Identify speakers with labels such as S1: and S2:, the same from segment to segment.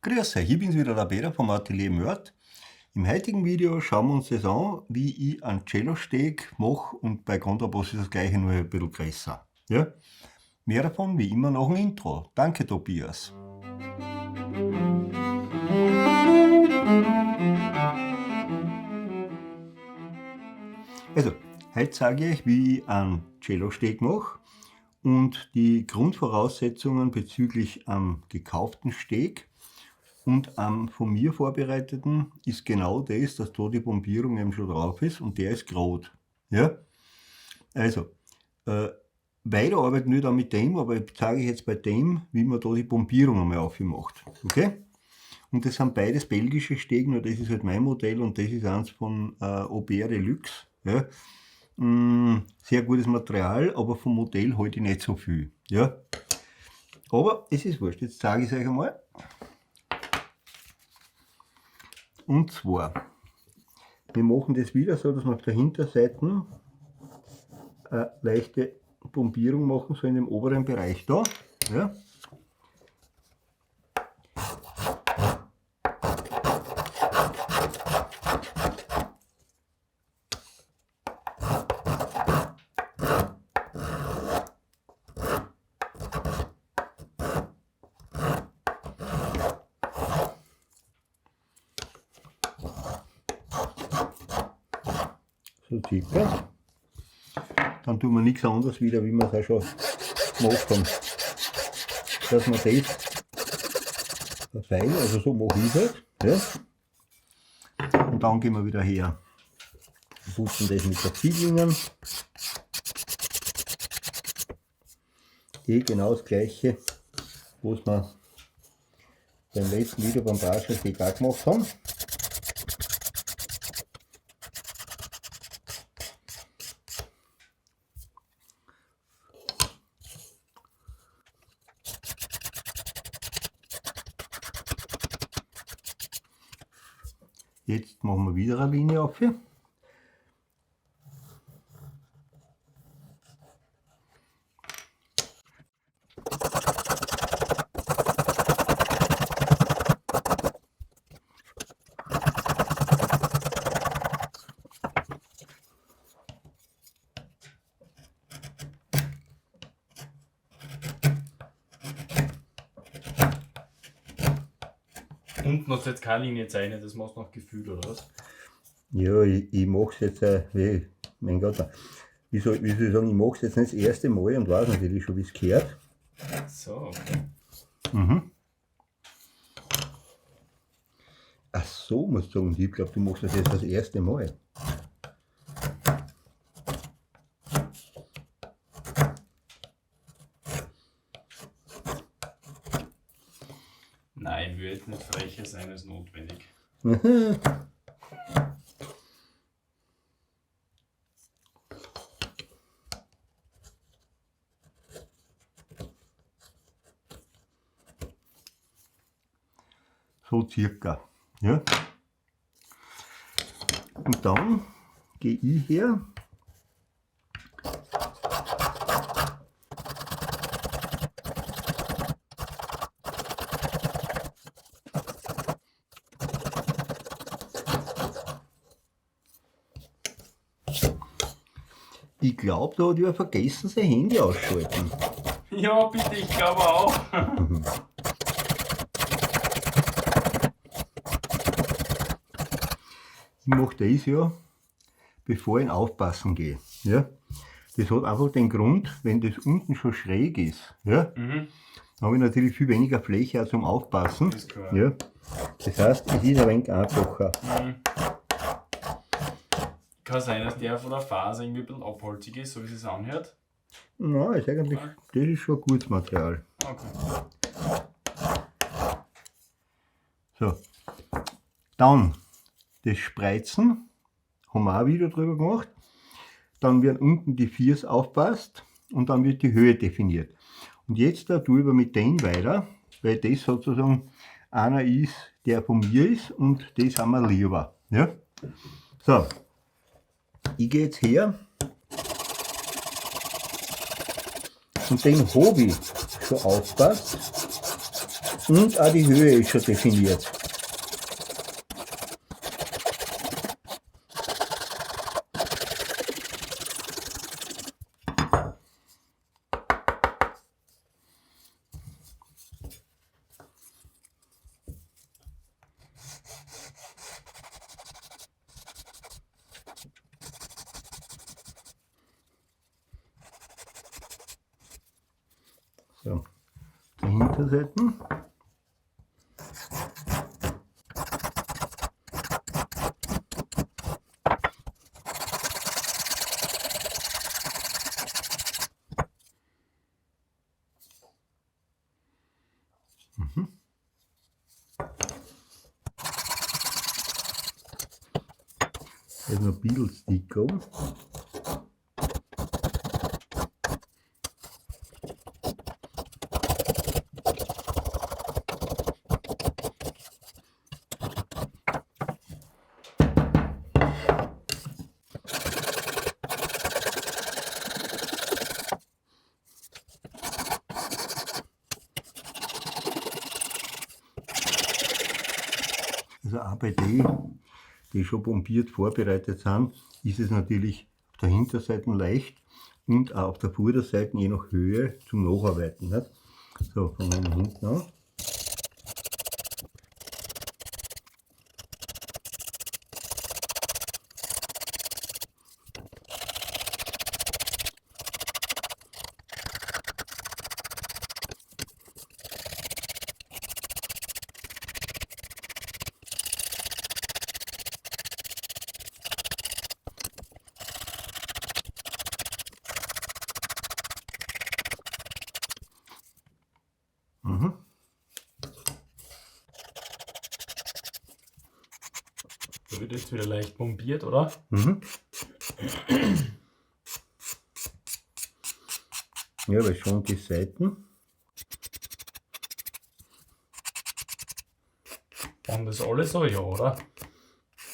S1: Grüß euch, ich bin's wieder, der Peter vom Atelier Mörd. Im heutigen Video schauen wir uns das an, wie ich einen Cello-Steg mache, und bei Kontrabass ist das gleiche, nur ein bisschen größer. Ja? Mehr davon wie immer nach dem Intro. Danke, Tobias. Also, heute zeige ich euch, wie ich einen Cello-Steg mache, und die Grundvoraussetzungen bezüglich am gekauften Steg und am von mir vorbereiteten ist genau das, dass da die Bombierung eben schon drauf ist und der ist gerade. Ja? Also, weiter arbeiten wir dann mit dem, aber ich zeige euch jetzt bei dem, wie man da die Bombierung einmal aufmacht. Okay? Und das sind beides belgische Stegen, nur das ist halt mein Modell und das ist eins von Aubert Deluxe. Ja? Sehr gutes Material, aber vom Modell halte ich nicht so viel. Ja? Aber es ist wurscht, jetzt zeige ich es euch einmal. Und zwar, wir machen das wieder so, dass wir auf der Hinterseite eine leichte Bombierung machen, so in dem oberen Bereich da. Ja. So circa. Dann tun wir nichts anderes wieder, wie wir es auch schon gemacht haben. Dass wir das verfeinern, also so mache ich es halt. Ja. Und dann gehen wir wieder her. Putzen das mit der Ziegelingen. Genau das gleiche, was wir beim letzten Video beim Braschensteg auch gemacht haben. Jetzt machen wir wieder eine Linie auf.
S2: Unten hast du jetzt keine Linie zeichnen, das machst du nach Gefühl, oder was?
S1: Ja, ich mache es jetzt, mein Gott, wie soll ich sagen, ich mache es jetzt nicht das erste Mal und weiß natürlich schon, wie es gehört.
S2: So, okay.
S1: Ach so, musst du sagen, ich glaube, du machst das jetzt das erste Mal.
S2: Nein, ich würde jetzt nicht frecher sein als notwendig.
S1: So circa. Ja. Und dann gehe ich her. Ich glaube, da hat jemand vergessen, sein Handy ausschalten.
S2: Ja, bitte, ich glaube auch.
S1: Ich mache das ja, bevor ich aufpassen gehe. Ja? Das hat einfach den Grund, wenn das unten schon schräg ist, ja? Dann habe ich natürlich viel weniger Fläche zum Aufpassen.
S2: Ist klar.
S1: Ja? Das heißt, es ist ein wenig einfacher.
S2: Kann sein, dass der von der Phase irgendwie ein bisschen abholzig ist, so wie es sich anhört.
S1: Nein, ist eigentlich, das ist schon gutes Material.
S2: Okay.
S1: So, dann das Spreizen, haben wir auch wieder drüber gemacht. Dann werden unten die Viers aufpasst und dann wird die Höhe definiert. Und jetzt da tue ich aber mit dem weiter, weil das sozusagen einer ist, der von mir ist und das haben wir lieber. Ja? So, ich gehe jetzt her und den habe ich schon aufpasst. Und auch die Höhe ist schon definiert. So, die Hinterseiten. Da ist noch ein bisschen Sticker. Also auch bei denen, die schon bombiert vorbereitet sind, ist es natürlich auf der Hinterseite leicht und auch auf der Vorderseite je nach Höhe zum Nacharbeiten. Nicht? So, fangen wir hinten an.
S2: Da wird jetzt wieder leicht bombiert, oder?
S1: Ja, weil schon die Seiten.
S2: Dann das alles so, ja, oder?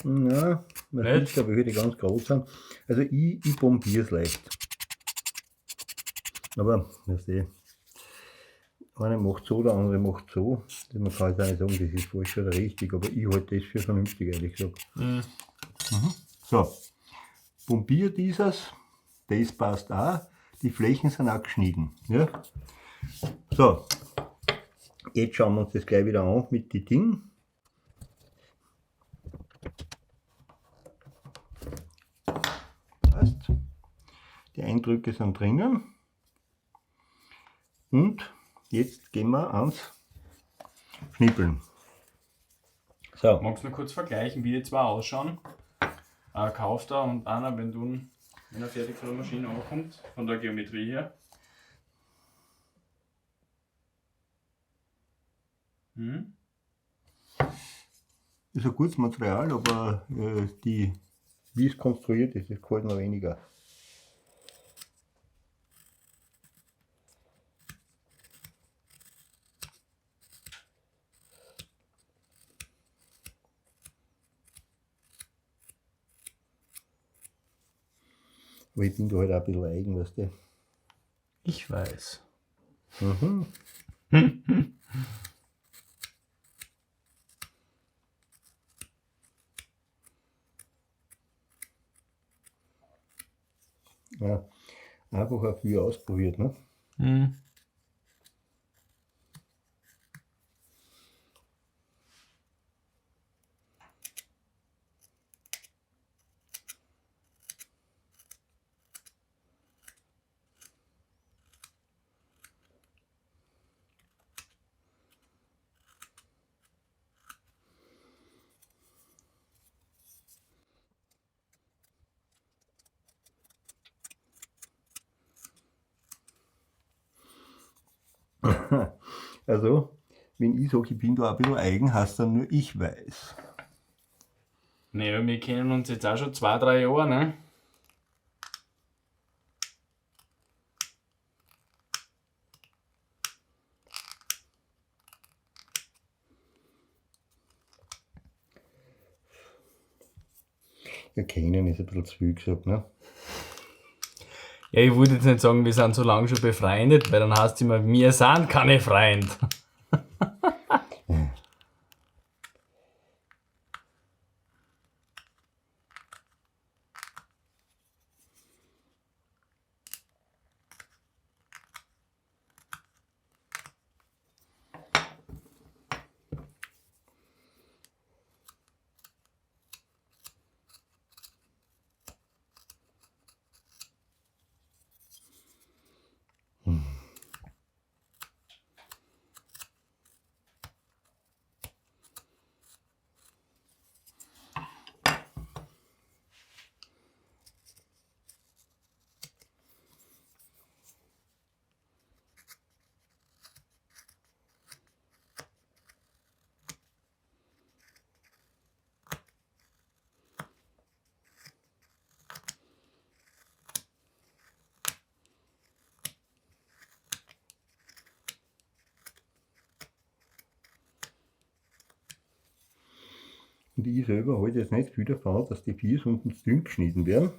S1: Na, man
S2: Nicht?
S1: sieht, aber ich würde ganz groß sein. Also ich bombiere es leicht. Aber, weißt du, einer macht so, der andere macht so. Man kann jetzt auch nicht sagen, das ist falsch oder richtig, aber ich halte das für vernünftig, ehrlich gesagt. So, bombiere dieses, das passt auch. Die Flächen sind auch geschnitten. Ja? So, jetzt schauen wir uns das gleich wieder an mit den Dingen. Passt. Die Eindrücke sind drinnen. Und jetzt gehen wir ans Schnippeln. So.
S2: Magst du mir kurz vergleichen, wie die zwei ausschauen? Kauft er und einer, wenn er fertig von der Maschine ankommt, von der Geometrie her.
S1: Ist ein gutes Material, aber wie es konstruiert ist, das gefällt mir weniger. Aber ich bin da halt auch ein bisschen eigen, weißt du.
S2: Ich weiß.
S1: Ja, einfach auch viel ausprobiert, ne? Also, wenn ich sage, ich bin da ein bisschen eigen, heißt dann nur ich weiß.
S2: Naja, wir kennen uns jetzt auch schon 2-3 Jahre, ne?
S1: Ja, kennen ist ein bisschen zu viel gesagt, ne?
S2: Ja, ich wollte jetzt nicht sagen, wir sind so lange schon befreundet, weil dann heißt es immer, wir sind keine Freunde.
S1: Und ich selber halte jetzt nicht viel davon, dass die Biers unten zu dünn geschnitten werden,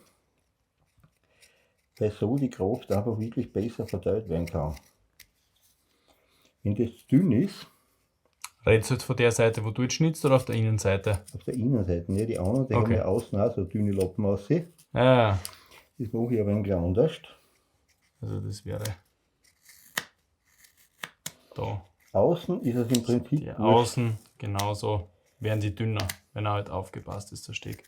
S1: weil so die Kraft einfach wirklich besser verteilt werden kann. Wenn das zu dünn ist,
S2: Redest du jetzt von der Seite, wo du jetzt schnitzt, oder auf der Innenseite?
S1: auf der Innenseite, ne? Die anderen, die haben
S2: Okay.
S1: ja außen auch so dünne Lappen raus. Das
S2: Ja,
S1: mache ich aber ein bisschen anders.
S2: also das wäre da.
S1: Außen ist es im Prinzip
S2: Die
S1: wurscht.
S2: außen genauso werden sie dünner, wenn er halt aufgepasst ist, der Steg.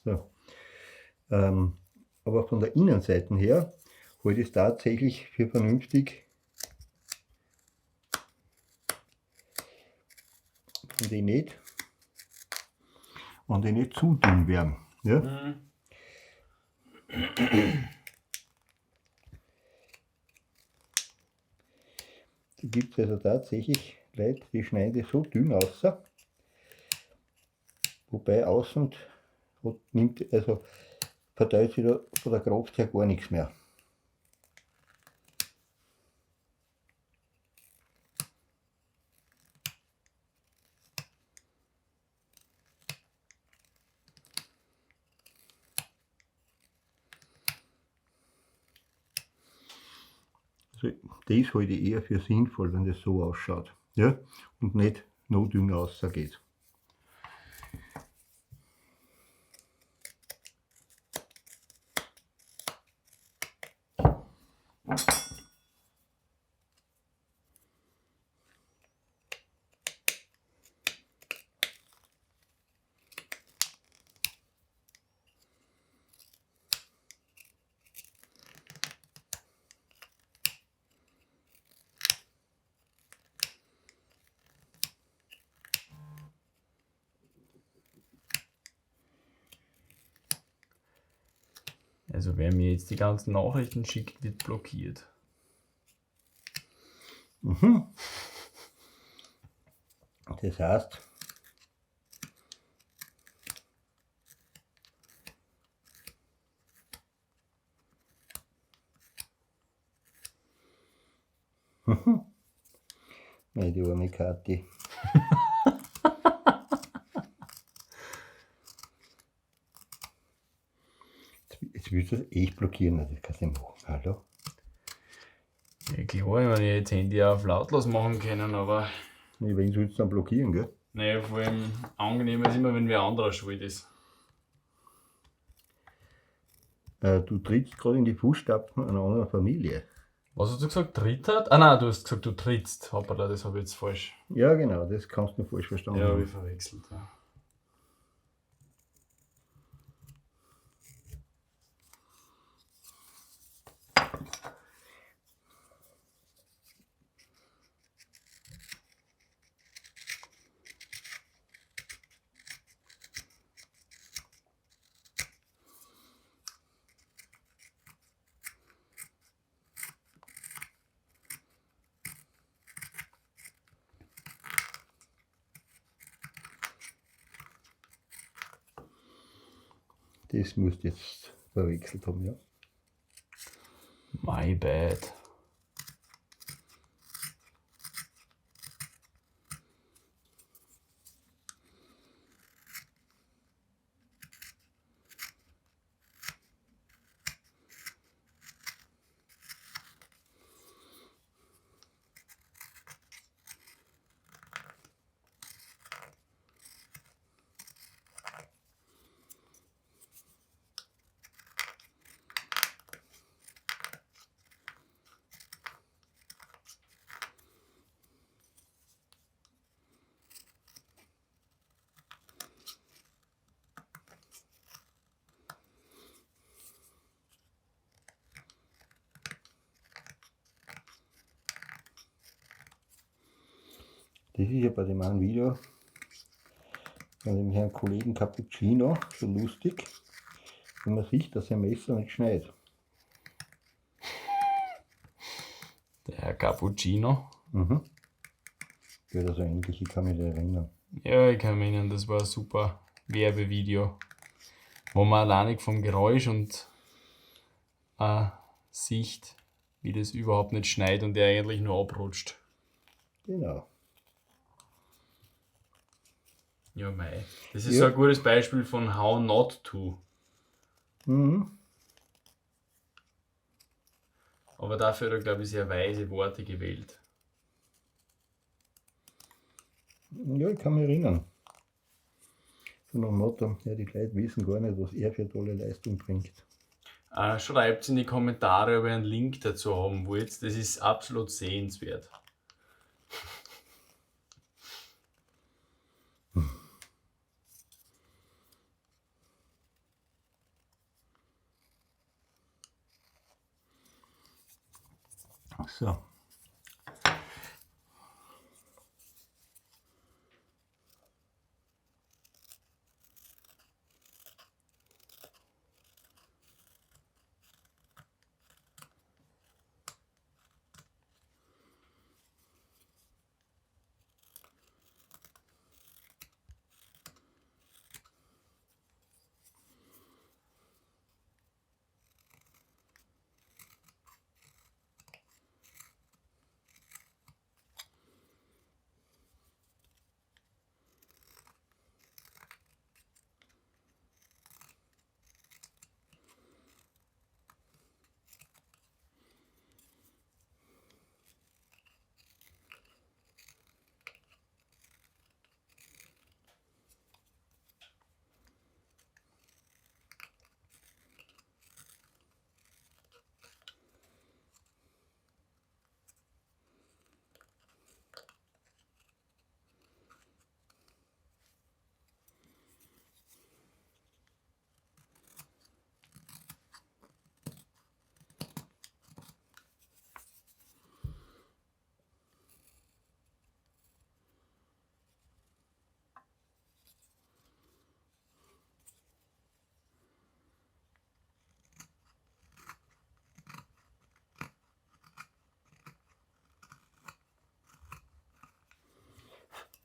S1: So. Aber von der Innenseite her halte ich es tatsächlich für vernünftig, wenn die nicht zu dünn werden. Ja?
S2: Mhm.
S1: Da gibt es also tatsächlich Leute, die schneiden das so dünn aus, wobei außen verteilt sich da von der Kraft her gar nichts mehr. Also das halte ich eher für sinnvoll, wenn das so ausschaut. Ja? Und nicht noch dünner rausgeht.
S2: Also wer mir jetzt die ganzen Nachrichten schickt, wird blockiert.
S1: Mhm. Das heißt, nein, die arme Kathi. Jetzt willst du das echt blockieren, das kannst du nicht machen. Hallo?
S2: Ja klar, ich meine, ich hätte das Handy auch auf lautlos machen können, aber
S1: Nee, wen sollst du dann blockieren, gell?
S2: naja, vor allem angenehm ist immer, wenn wer anderer schuld ist.
S1: Du trittst gerade in die Fußstapfen einer anderen Familie.
S2: Was hast du gesagt? Trittert? Ah nein, du hast gesagt, du trittst. Hoppala, das habe ich jetzt falsch.
S1: Ja, genau, das kannst du falsch verstanden
S2: Ja, habe
S1: haben.
S2: ich verwechselt. Ja.
S1: Das musst du jetzt verwechselt haben, ja.
S2: My bad.
S1: Das ist ja bei dem einen Video von dem Herrn Kollegen Cappuccino so lustig, wenn man sieht, dass sein Messer nicht schneidet.
S2: Der Herr Cappuccino.
S1: Mhm. Ja, das ähnlich, ich kann mich da erinnern.
S2: Ja, ich kann mich erinnern, das war ein super Werbevideo, wo man alleinig vom Geräusch und sieht, wie das überhaupt nicht schneit und der eigentlich nur abrutscht.
S1: Genau.
S2: Ja, mei. Das ist
S1: Ja.
S2: so ein gutes Beispiel von How Not To.
S1: Mhm.
S2: Aber dafür hat er, glaube ich, sehr weise Worte gewählt.
S1: Ja, ich kann mich erinnern. So nach dem Motto, ja, die Leute wissen gar nicht, was er für tolle Leistung bringt.
S2: Schreibt in die Kommentare, ob ihr einen Link dazu haben wollt. Das ist absolut sehenswert.
S1: So.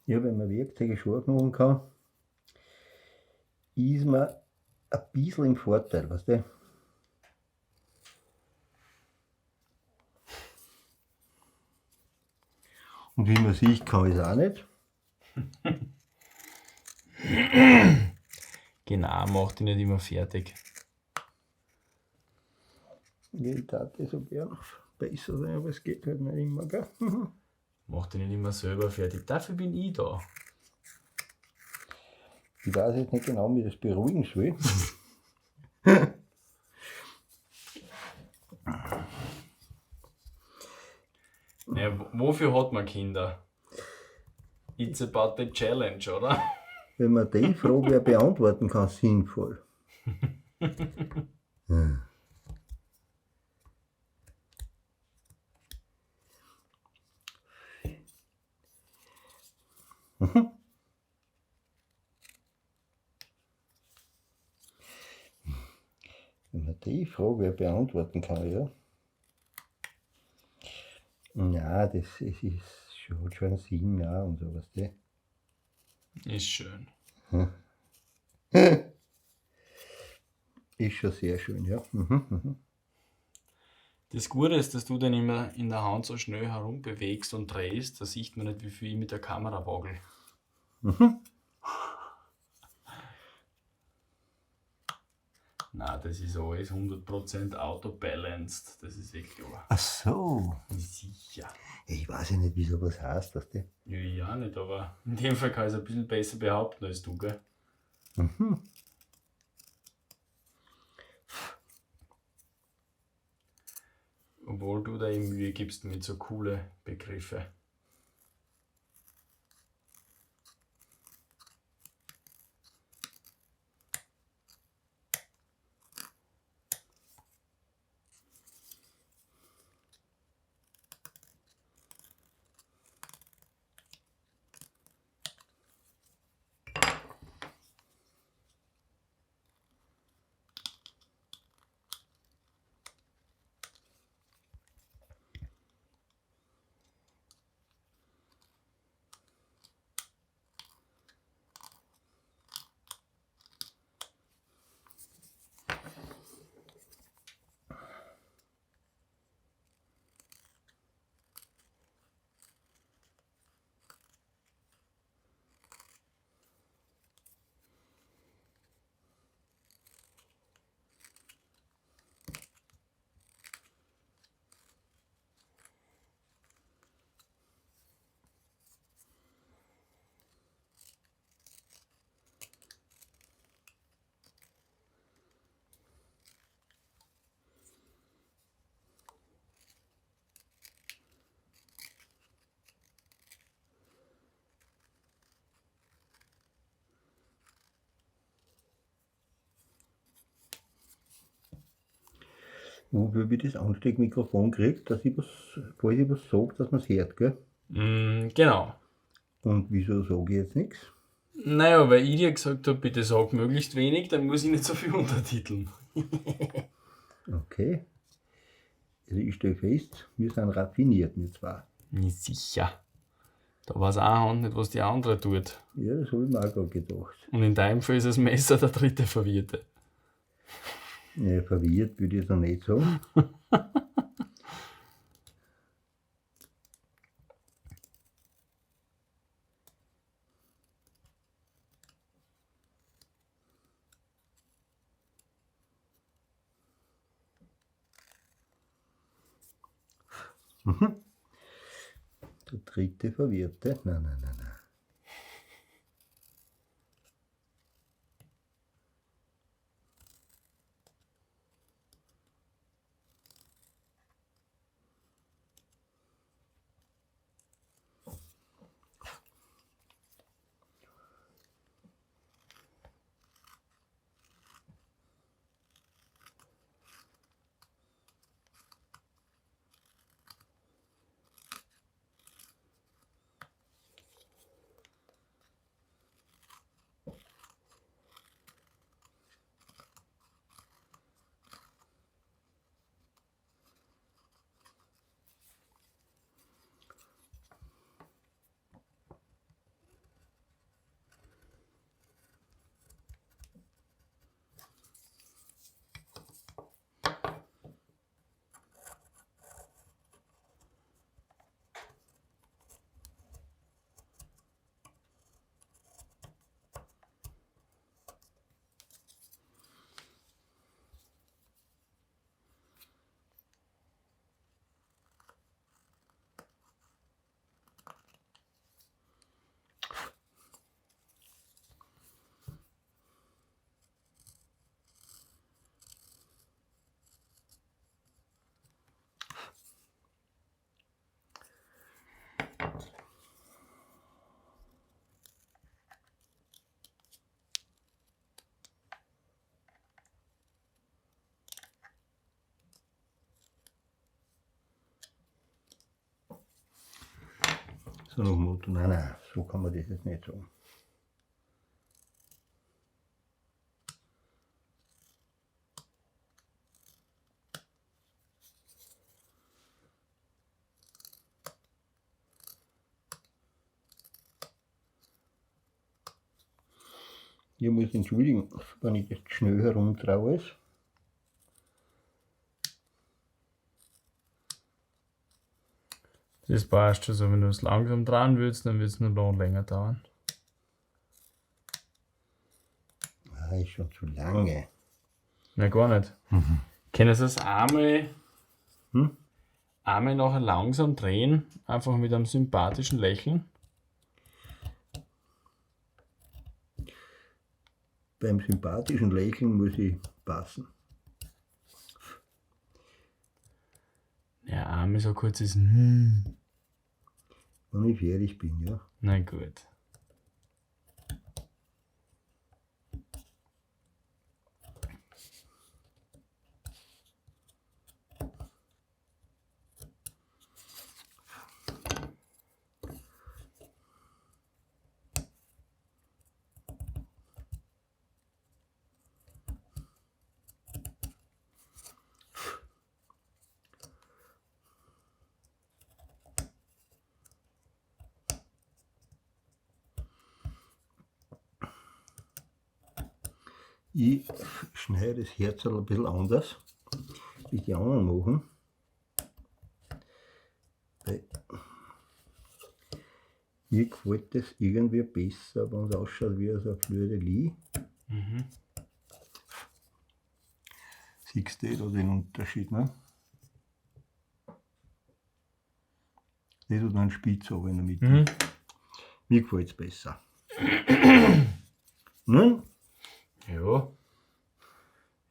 S1: Ja, wenn man Werkzeuge scharf machen kann, ist man ein bisschen im Vorteil, weißt du? Und wie man sieht, kann ich es auch nicht.
S2: Genau, macht ihn nicht immer fertig.
S1: Ich tate so gern besser sein, aber es geht halt nicht immer, gell?
S2: Macht ihn nicht immer selber fertig. Dafür bin ich da.
S1: Ich weiß jetzt nicht genau, wie das beruhigen soll.
S2: Naja, wofür hat man Kinder? It's about the challenge, oder?
S1: Wenn man die Frage wer beantworten kann, sinnvoll. Ja. Wenn man die Frage wer beantworten kann, ja. Ja, das ist schon, hat schon Sinn, ja, und sowas.
S2: Ist schön.
S1: Ist schon sehr schön, ja.
S2: Das Gute ist, dass du dann immer in der Hand so schnell herumbewegst und drehst, da sieht man nicht, wie viel ich mit der Kamera wagel. Na, das ist alles 100% auto-balanced, das ist eh klar.
S1: Ach so.
S2: Sicher.
S1: Ich weiß ja nicht, wieso was heißt, dass der.
S2: Ja, ich auch nicht, aber in dem Fall kann ich es ein bisschen besser behaupten als du, gell? Obwohl du da eben Mühe gibst mit so coole Begriffe.
S1: wie ich das Ansteckmikrofon kriegt, dass ich was, falls ich was sage, dass man es hört, gell?
S2: Genau.
S1: Und wieso sage ich jetzt nichts?
S2: Naja, weil ich dir gesagt habe, bitte sag möglichst wenig, dann muss ich nicht so viel untertiteln.
S1: Okay. Also ich stelle fest, wir sind raffiniert, wir zwei.
S2: Nicht sicher. Da weiß eine Hand nicht, was die andere tut.
S1: Ja, das habe ich mir auch gerade gedacht.
S2: Und in deinem Fall ist das Messer der dritte Verwirrte.
S1: Ja, verwirrt würde ich jetzt noch nicht sagen. Der dritte Verwirrte. Nein. So nach dem Motto, nein, so kann man das jetzt nicht sagen. Ich muss entschuldigen, wenn ich jetzt schnell herumtraue.
S2: Das passt schon so, wenn du es langsam dran willst, dann wird es noch länger dauern.
S1: Ah, ist schon zu lange.
S2: Nein, gar nicht. Können Sie es einmal nachher langsam drehen, einfach mit einem sympathischen Lächeln?
S1: Beim sympathischen Lächeln muss ich passen.
S2: Ja, einmal so kurz ist.
S1: Wenn ich fertig bin, ja.
S2: Na gut.
S1: Ich schneide das Herz ein bisschen anders, wie die anderen machen. Weil mir gefällt das irgendwie besser, wenn es ausschaut wie so ein Fleur-de-Lis. Siehst du da den Unterschied, ne? Das hat einen Spitz oben in der Mitte. Mir gefällt es besser. Nun?
S2: Ja.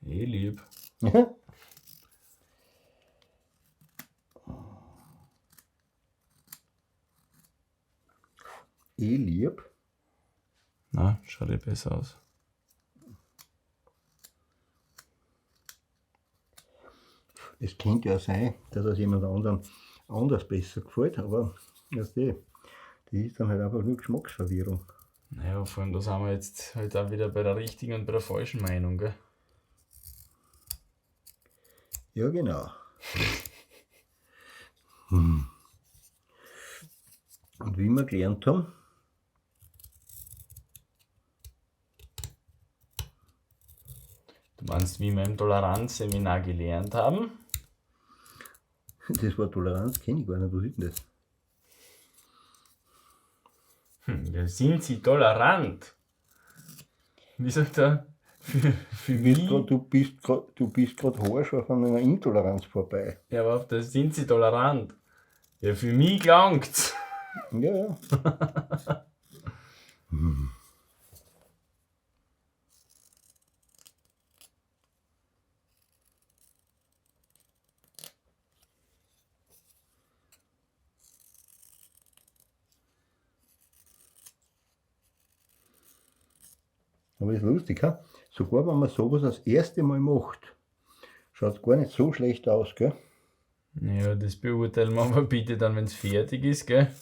S2: Lieb.
S1: Ja. Lieb.
S2: Na, schaut ja besser aus.
S1: Es könnte ja sein, dass es jemand anderen anders besser gefällt, aber weißt du, das ist dann halt einfach nur Geschmacksverwirrung.
S2: Naja, vor allem da sind wir jetzt halt auch wieder bei der richtigen und bei der falschen Meinung, gell?
S1: Ja, genau. Und wie wir gelernt haben,
S2: Du meinst, wie wir im Toleranzseminar gelernt haben?
S1: das Wort Toleranz kenne ich gar nicht, was ist denn das?
S2: Ja, sind Sie tolerant? Wie sagt er? Für mich?
S1: Du bist gerade haarscharf an einer Intoleranz vorbei.
S2: Ja, aber auf das sind Sie tolerant. Ja, für mich gelangt's.
S1: Ja, ja. Aber ist lustig, ha? Sogar wenn man sowas das erste Mal macht, schaut es gar nicht so schlecht aus, gell?
S2: Ja, das beurteilen wir aber bitte dann, wenn es fertig ist, gell?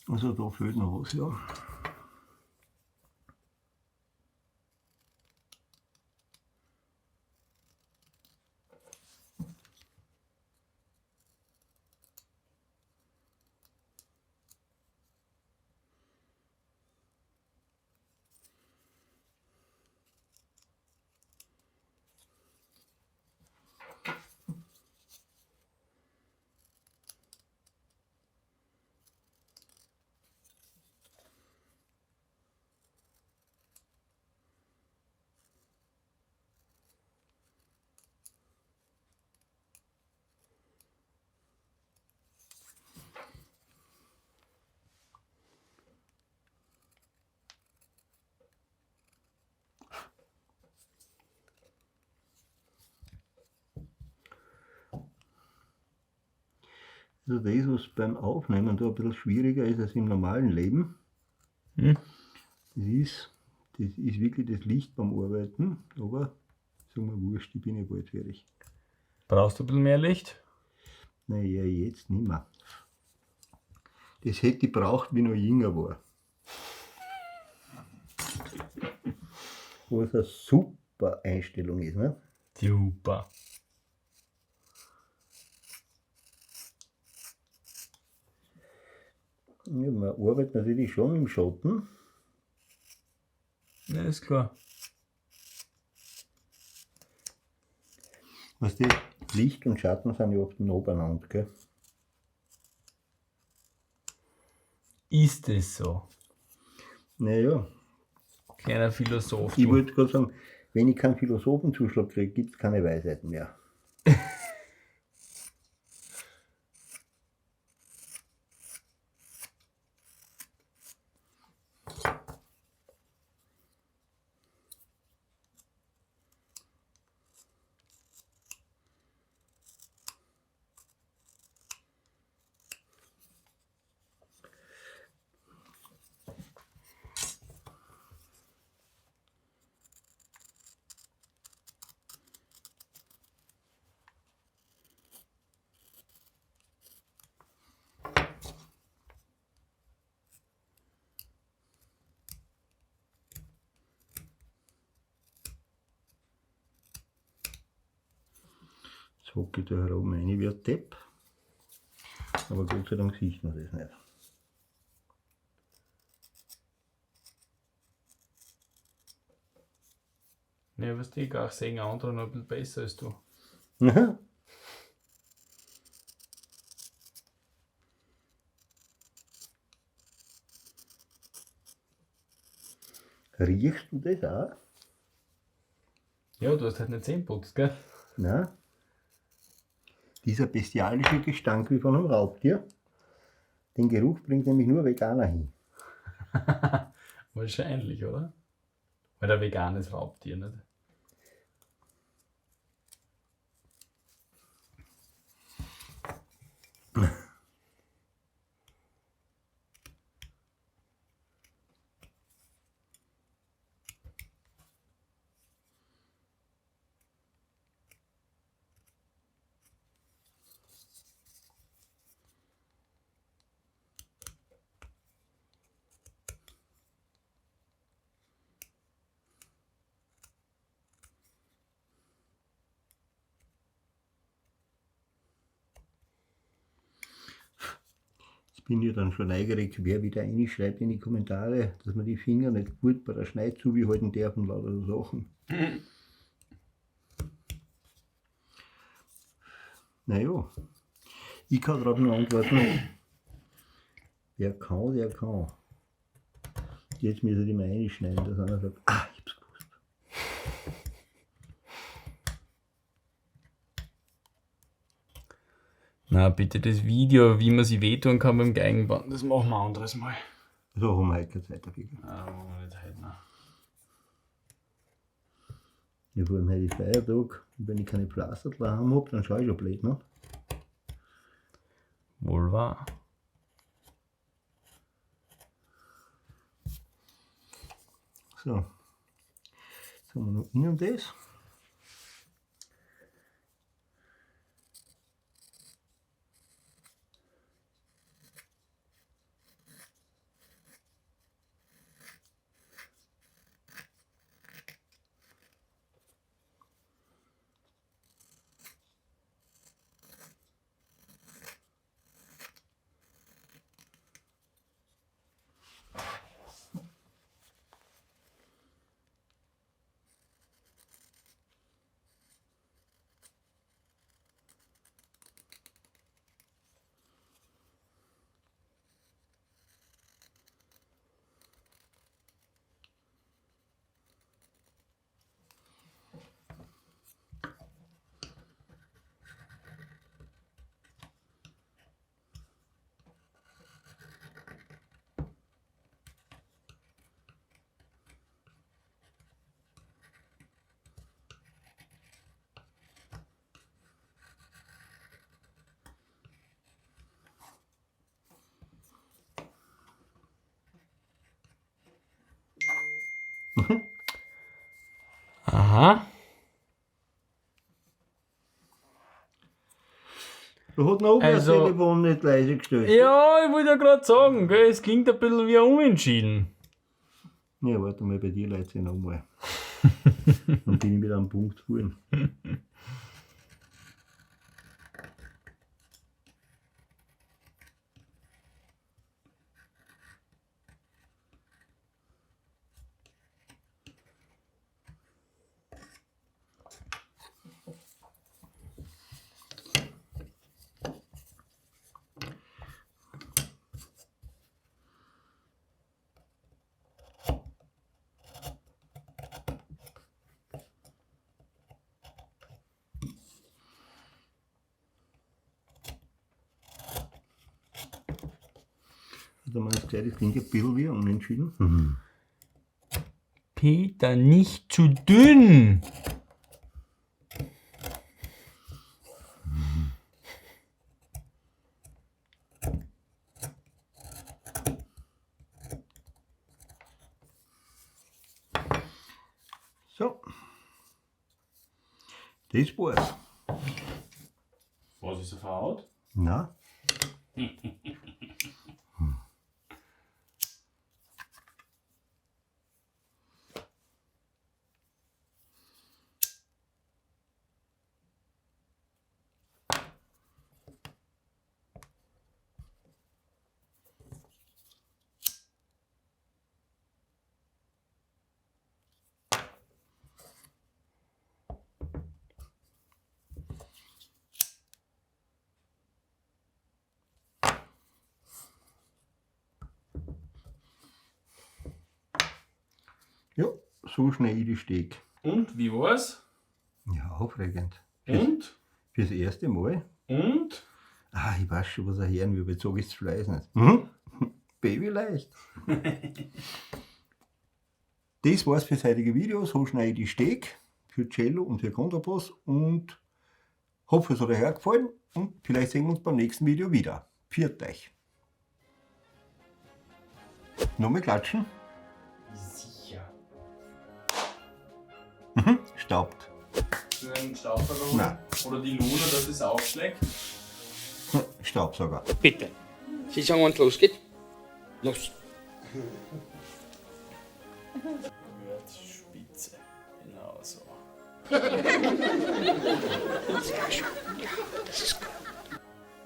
S1: Also da fehlt noch was, ja. Also das, was beim Aufnehmen da ein bisschen schwieriger ist als im normalen Leben,
S2: Hm?
S1: das ist wirklich das Licht beim Arbeiten, aber sagen wir wurscht, ich bin ja bald fertig.
S2: Brauchst du ein bisschen mehr Licht?
S1: Naja, jetzt nicht mehr. Das hätte ich braucht, wie ich noch jünger war. Was eine super Einstellung ist, ne?
S2: Super.
S1: Ja, man arbeitet natürlich schon im Schatten.
S2: Ja, ist klar.
S1: Was die Licht und Schatten sind ja oft nah beieinander, gell?
S2: Ist es so?
S1: Naja,
S2: Kleiner Philosoph.
S1: ich
S2: Du.
S1: wollte gerade sagen, wenn ich keinen Philosophenzuschlag kriege, gibt es keine Weisheiten mehr. Jetzt hocke ich da herum rein wie ein Depp. Aber Gott sei Dank sieht man das nicht.
S2: Ja, was die auch sehen, andere noch ein bisschen besser als du.
S1: Aha. Riechst du das auch?
S2: Ja, du hast halt nicht Zähne putzt, gell?
S1: Nein. Dieser bestialische Gestank wie von einem Raubtier. Den Geruch bringt nämlich nur Veganer hin.
S2: Wahrscheinlich, oder? Weil ein veganes Raubtier, nicht?
S1: Jetzt bin ich dann schon neugierig, wer wieder reinschreibt in die Kommentare, dass man die Finger nicht gut bei der Schneidzubi halten darf und lauter so Sachen. Naja, ich kann gerade nur antworten. Wer kann, der kann. Jetzt müssen die mal reinschneiden, dass einer sagt, ah, ich hab's gewusst.
S2: Na, bitte das Video, wie man sich wehtun kann beim Geigenband, das machen wir ein anderes Mal.
S1: So haben wir heute keine Zeit dafür.
S2: Ja, machen wir nicht heute noch.
S1: Ja, vor allem heute ist Feiertag und wenn ich keine Pflaster daheim habe, dann schaue ich schon blöd, ne?
S2: Wohl wahr.
S1: So, jetzt haben wir noch innen das.
S2: Aha.
S1: Da hat noch oben
S2: Also-
S1: das Telefon nicht leise gestellt.
S2: Ja, ich wollte ja gerade sagen, gell, es klingt ein bisschen wie ein Unentschieden.
S1: Ja, warte mal, bei dir leite ich nochmal. Dann bin ich wieder am Punkt vorhin. Da haben wir jetzt gleich, das klingt ein bisschen wie unentschieden.
S2: Peter, nicht zu dünn.
S1: So. Das war's.
S2: Was ist eine Haut?
S1: Na? Ja, so schneide ich die Steg.
S2: Und, wie war's?
S1: Ja, aufregend.
S2: Und?
S1: Fürs erste Mal.
S2: Und?
S1: Ah, ich weiß schon, was er hören will, aber jetzt sag ich das Fleiß nicht. Mhm. Baby leicht. Das war's für das heutige Video. So schneide ich die Steg für Cello und für Kontrabass und hoffe, es hat euch gefallen und vielleicht sehen wir uns beim nächsten Video wieder. Pfiat euch. Nochmal klatschen.
S2: Sicher.
S1: Staubt.
S2: Für einen Staubsauger holen?
S1: Nein.
S2: Oder die Luna, dass es aufschlägt?
S1: Staubsauger.
S3: Bitte. Sie sagen, wann es losgeht? Los.
S2: Wird spitze. Genau so.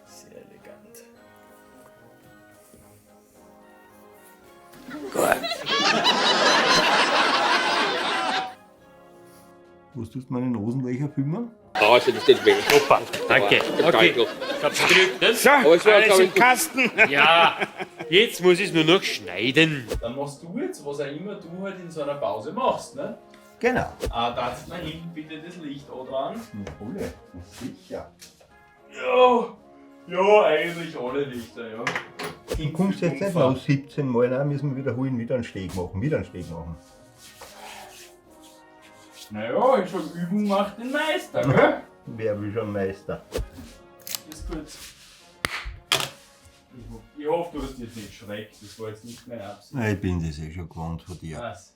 S2: Sehr elegant.
S1: Was tust du meine Nosenlöcher filmen?
S3: Also, das steht weg.
S4: Super, danke. Okay,
S3: Teufel.
S4: ich hab's gedrückt. Das
S3: So, aber es war,
S4: alles
S3: glaub
S4: im
S3: ich,
S4: Kasten. Ja, jetzt muss ich es nur noch schneiden.
S2: Dann machst du jetzt, was auch immer du halt in so einer Pause machst, ne?
S1: Genau.
S2: Da mal hinten bitte das Licht auch dran.
S1: Alle, sicher.
S2: Ja, eigentlich alle Lichter, ja.
S1: Du kommst jetzt nicht noch 17 Mal, nein, müssen wir wiederholen, wieder einen Steg machen,
S2: Naja, ich sag, Übung macht den Meister, gell?
S1: Wer will schon Meister?
S2: Ist gut. Ich hoffe, du hast jetzt nicht schreckt, das war jetzt nicht meine Absicht.
S1: Ich bin das eh schon gewohnt von dir.
S2: Was?